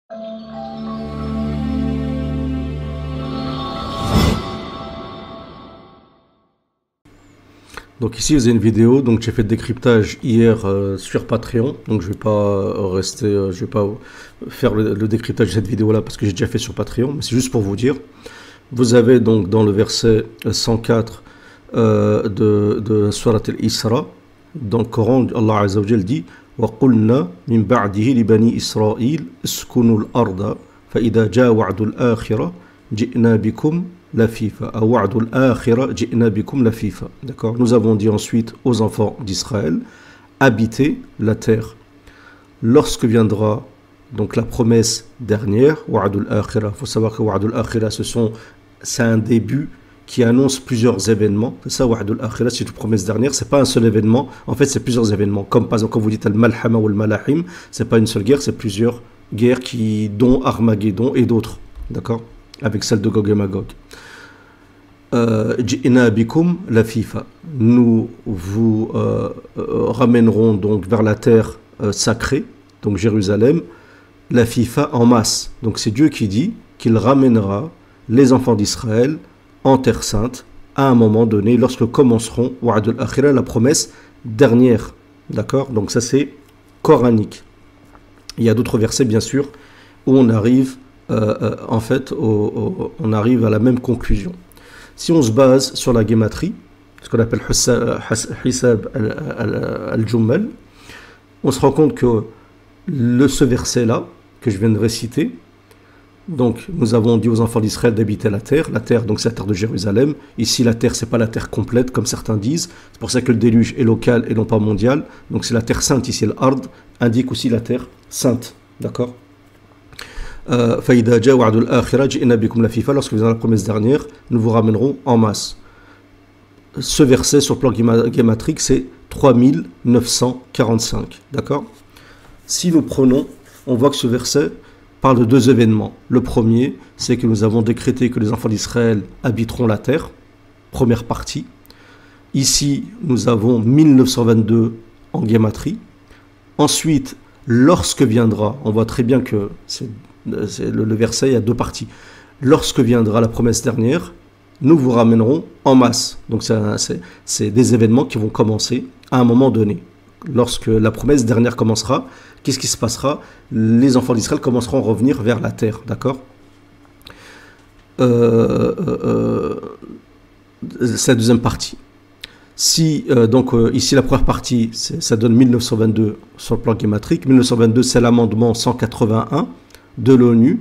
Donc ici vous avez une vidéo, donc j'ai fait le décryptage hier sur Patreon, donc je vais pas rester, je vais pas faire le décryptage de cette vidéo là parce que j'ai déjà fait sur Patreon, mais c'est juste pour vous dire. Vous avez donc dans le verset 104 de Surat al-Isra, dans le Coran, Allah Azza wa Jal dit وَقُلْنَا مِنْ بَعْدِهِ لِبَنِي إِسْرَائِيلَ اسْكُنُوا الْأَرْضَ فَإِذَا جَاءَ وَعْدُ الْآخِرَةِ جِئْنَا بِكُمْ lafifa. Awa'dul akhira ji'na bikum lafifa. D'accord. Nous avons dit ensuite aux enfants d'Israël, habitez la terre. Lorsque viendra donc la promesse dernière, wa'dul akhira. Il faut savoir que wa'dul akhira, c'est un début qui annonce plusieurs événements. C'est ça, wa'dul akhira, c'est une promesse dernière. C'est pas un seul événement. En fait, c'est plusieurs événements. Comme par exemple, quand vous dites al-malhama ou al-malahim, c'est pas une seule guerre, c'est plusieurs guerres dont Armageddon et d'autres. D'accord. Avec celle de Gog et Magog. Ji'na bikum la FIFA. Nous vous ramènerons donc vers la terre sacrée, donc Jérusalem, la FIFA en masse. Donc c'est Dieu qui dit qu'il ramènera les enfants d'Israël en terre sainte à un moment donné, lorsque commenceront Wa'adul Akhira, la promesse dernière. D'accord. Donc ça c'est coranique. Il y a d'autres versets bien sûr où on arrive en fait, on arrive à la même conclusion. Si on se base sur la guématrie, ce qu'on appelle Hisab al-Jummal, on se rend compte que ce verset-là, que je viens de réciter, donc nous avons dit aux enfants d'Israël d'habiter la terre, donc c'est la terre de Jérusalem. Ici, la terre, c'est pas la terre complète, comme certains disent. C'est pour ça que le déluge est local et non pas mondial. Donc c'est la terre sainte, ici, l'Ard indique aussi la terre sainte. D'accord. Lorsque vous avez la promesse dernière, nous vous ramènerons en masse. Ce verset sur le plan guématrique, c'est 3945. D'accord. Si nous prenons, on voit que ce verset parle de deux événements. Le premier, c'est que nous avons décrété que les enfants d'Israël habiteront la terre. Première partie. Ici, nous avons 1922 en guématrie. Ensuite, lorsque viendra, on voit très bien que le verset, il y a deux parties. Lorsque viendra la promesse dernière, nous vous ramènerons en masse. Donc c'est des événements qui vont commencer à un moment donné. Lorsque la promesse dernière commencera, qu'est-ce qui se passera? Les enfants d'Israël commenceront à revenir vers la terre. D'accord. C'est la deuxième partie. Si, ici la première partie, ça donne 1922 sur le plan guématrique. 1922, c'est l'amendement 181 de l'ONU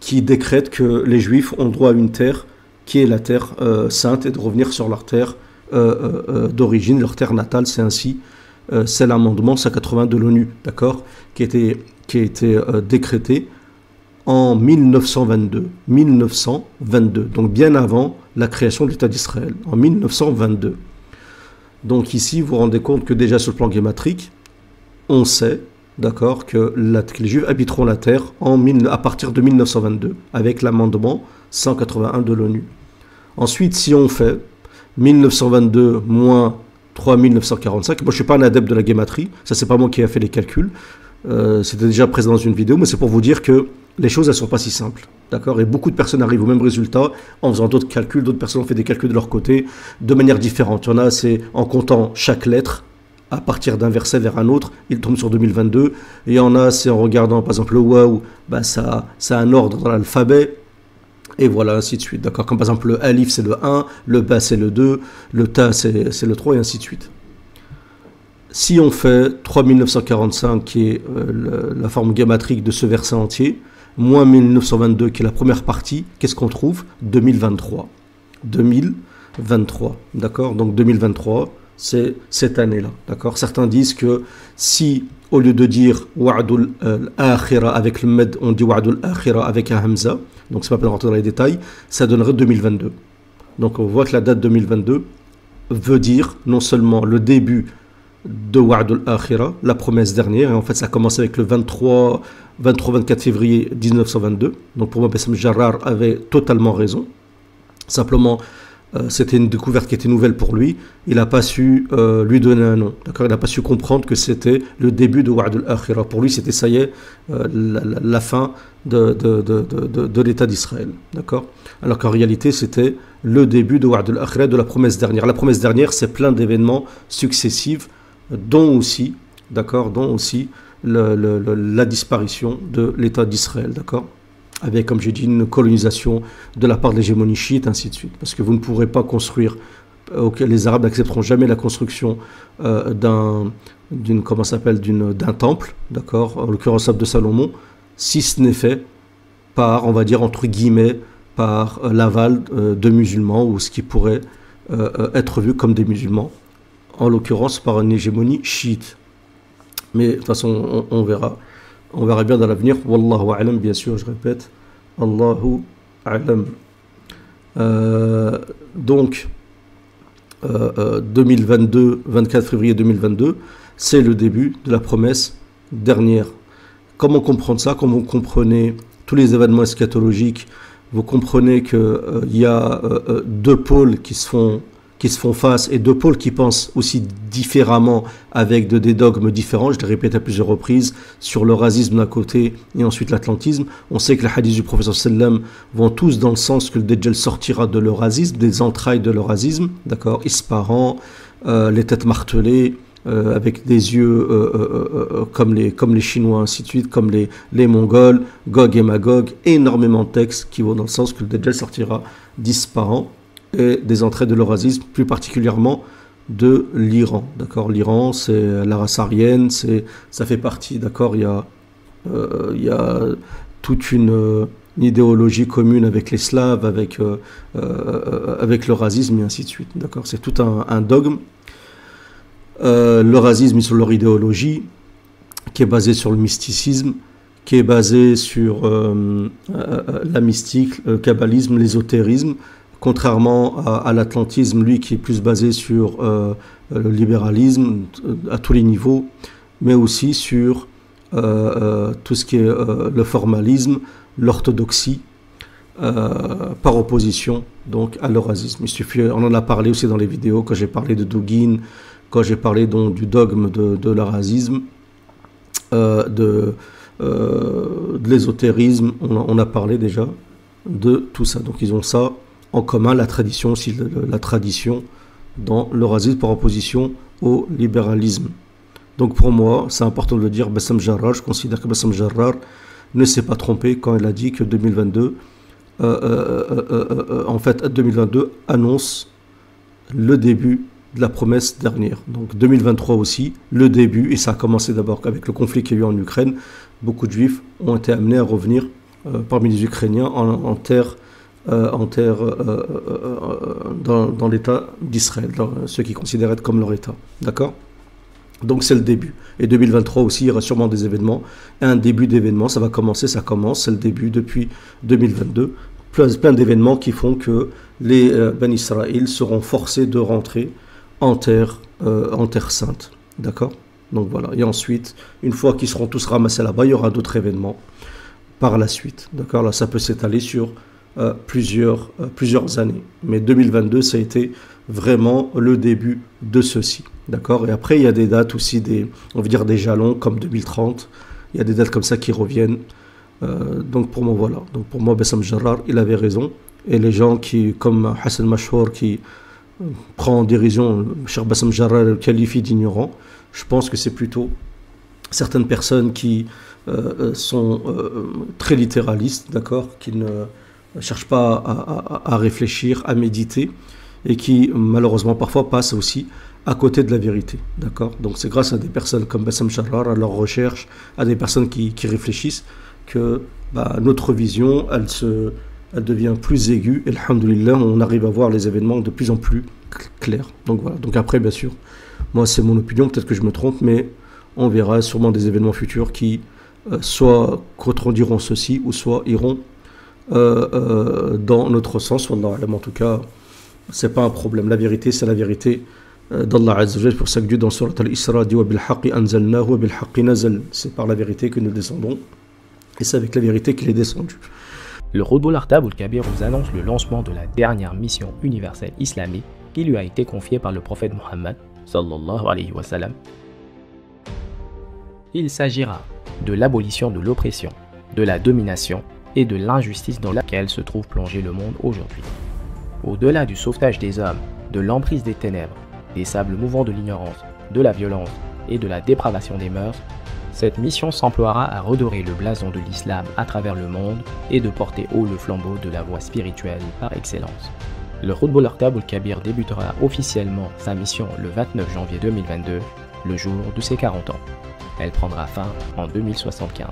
qui décrète que les Juifs ont droit à une terre qui est la terre sainte et de revenir sur leur terre d'origine, leur terre natale. C'est l'amendement 180 de l'ONU, d'accord, qui a été décrété en 1922. 1922, donc bien avant la création de l'État d'Israël, en 1922. Donc ici, vous vous rendez compte que déjà sur le plan guématrique, on sait, d'accord, que les Juifs habiteront la terre à partir de 1922, avec l'amendement 181 de l'ONU. Ensuite, si on fait 1922 moins 3945, moi je ne suis pas un adepte de la guématrie, ça c'est pas moi qui ai fait les calculs, c'était déjà présent dans une vidéo, mais c'est pour vous dire que les choses elles sont pas si simples, d'accord, et beaucoup de personnes arrivent au même résultat en faisant d'autres calculs, d'autres personnes ont fait des calculs de leur côté de manière différente. Il y en a, c'est en comptant chaque lettre, à partir d'un verset vers un autre, il tombe sur 2022. Et il y en a, c'est en regardant par exemple le waouh, ça a un ordre dans l'alphabet, et voilà, ainsi de suite. D'accord. Comme par exemple le alif c'est le 1, le ba c'est le 2, le ta c'est le 3, et ainsi de suite. Si on fait 3945, qui est la forme guématrique de ce verset entier, moins 1922, qui est la première partie, qu'est-ce qu'on trouve? 2023. 2023. D'accord. Donc 2023. C'est cette année-là, d'accord. Certains disent que si, au lieu de dire Wa'adul Akhira avec le med, on dit Wa'adul Akhira avec un Hamza, donc c'est pas pour rentrer dans les détails, ça donnerait 2022. Donc on voit que la date 2022 veut dire non seulement le début de Wa'adul Akhira, la promesse dernière, et en fait ça commence avec le 23-24 février 1922. Donc pour moi, Bassem Jarrar avait totalement raison. Simplement, c'était une découverte qui était nouvelle pour lui, il n'a pas su lui donner un nom. D'accord, il n'a pas su comprendre que c'était le début de Wa'd al-Akhirah. Pour lui, c'était ça y est, la fin de l'État d'Israël. D'accord, alors qu'en réalité, c'était le début de Wa'd al-Akhirah, de la promesse dernière. La promesse dernière, c'est plein d'événements successifs, dont aussi, d'accord, dont aussi la disparition de l'État d'Israël. D'accord, avec, comme j'ai dit, une colonisation de la part de l'hégémonie chiite, ainsi de suite. Parce que vous ne pourrez pas construire, les Arabes n'accepteront jamais la construction d'un temple, d'accord, en l'occurrence de Salomon, si ce n'est fait par, on va dire, entre guillemets, par l'aval de musulmans, ou ce qui pourrait être vu comme des musulmans, en l'occurrence par une hégémonie chiite. Mais de toute façon, on verra. On verra bien dans l'avenir. Wallahu a'lam, bien sûr, je répète. Allahu a'lam. Donc, 2022, 24 février 2022, c'est le début de la promesse dernière. Comment comprendre ça? Comment vous comprenez tous les événements eschatologiques? Vous comprenez qu'il y a deux pôles qui se font face, et deux pôles qui pensent aussi différemment, avec des dogmes différents. Je l'ai répété à plusieurs reprises, sur le racisme d'un côté et ensuite l'atlantisme. On sait que les hadiths du prophète sallam vont tous dans le sens que le Dajjal sortira de l'eurasisme, des entrailles de l'eurasisme, d'accord, isparant, les têtes martelées, avec des yeux comme les Chinois, ainsi de suite, comme les Mongols, Gog et Magog, énormément de textes qui vont dans le sens que le Dajjal sortira disparant, et des entrées de l'eurasisme, plus particulièrement de l'Iran. D'accord, l'Iran, c'est la race aryenne, ça fait partie, d'accord, il y a toute une idéologie commune avec les Slaves, avec l'eurasisme et ainsi de suite. D'accord, c'est tout un dogme. L'eurasisme est sur leur idéologie, qui est basée sur le mysticisme, qui est basée sur la mystique, le kabbalisme, l'ésotérisme, contrairement à l'atlantisme, lui, qui est plus basé sur le libéralisme à tous les niveaux, mais aussi sur tout ce qui est le formalisme, l'orthodoxie, par opposition donc à l'eurasisme. Il suffit, on en a parlé aussi dans les vidéos, quand j'ai parlé de Dugin, quand j'ai parlé donc du dogme de l'eurasisme, de l'ésotérisme, on a parlé déjà de tout ça. Donc ils ont ça en commun, la tradition aussi, la tradition dans l'eurasisme par opposition au libéralisme. Donc pour moi, c'est important de le dire, Bassam Jarrar, je considère que Bassam Jarrar ne s'est pas trompé quand il a dit que 2022, en fait 2022 annonce le début de la promesse dernière. Donc 2023 aussi, le début, et ça a commencé d'abord avec le conflit qu'il y a eu en Ukraine. Beaucoup de juifs ont été amenés à revenir parmi les Ukrainiens en terre dans l'État d'Israël, ceux qui considèrent être comme leur État. D'accord? Donc c'est le début. Et 2023 aussi, il y aura sûrement des événements. Un début d'événements, ça commence, c'est le début depuis 2022. Plein d'événements qui font que les Ben Israël seront forcés de rentrer en terre sainte. D'accord? Donc voilà. Et ensuite, une fois qu'ils seront tous ramassés là-bas, il y aura d'autres événements par la suite. D'accord? Là, ça peut s'étaler sur plusieurs années. Mais 2022, ça a été vraiment le début de ceci. D'accord? Et après, il y a des dates aussi, on va dire des jalons, comme 2030. Il y a des dates comme ça qui reviennent. Donc pour moi, voilà. Donc pour moi, Bassam Jarrar, il avait raison. Et les gens comme Hassan Mashhour, qui prend en dérision Cheikh Bassam Jarrar et le qualifie d'ignorant, je pense que c'est plutôt certaines personnes qui sont très littéralistes, d'accord, qui ne cherchent pas à réfléchir, à méditer, et qui malheureusement parfois passent aussi à côté de la vérité, d'accord. Donc c'est grâce à des personnes comme Bassam Jarrar, à leur recherche, à des personnes qui réfléchissent, que notre vision, elle devient plus aiguë, et alhamdoulilah, on arrive à voir les événements de plus en plus clairs. Donc voilà. Donc après, bien sûr, moi c'est mon opinion, peut-être que je me trompe, mais on verra sûrement des événements futurs qui soit contrediront ceci, ou soit iront dans notre sens. Wallah alam, en tout cas, c'est pas un problème. La vérité, c'est la vérité d'Allah Azza wa Jalla. Pour ça que Dieu dans Surat Al-Isra dit wa bil haqqi anzalnahu wa bil haqqi nazal. C'est par la vérité que nous descendons, et c'est avec la vérité qu'il est descendu. Le Qutb Artab al-Kabir vous annonce le lancement de la dernière mission universelle islamique qui lui a été confiée par le prophète Mohammed sallallahu alayhi wa sallam. Il s'agira de l'abolition de l'oppression, de la domination et de l'injustice dans laquelle se trouve plongé le monde aujourd'hui. Au-delà du sauvetage des hommes, de l'emprise des ténèbres, des sables mouvants de l'ignorance, de la violence et de la dépravation des mœurs, cette mission s'emploiera à redorer le blason de l'islam à travers le monde et de porter haut le flambeau de la voie spirituelle par excellence. Le Qutb Artab al-Kabir débutera officiellement sa mission le 29 janvier 2022, le jour de ses 40 ans. Elle prendra fin en 2075.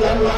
Allah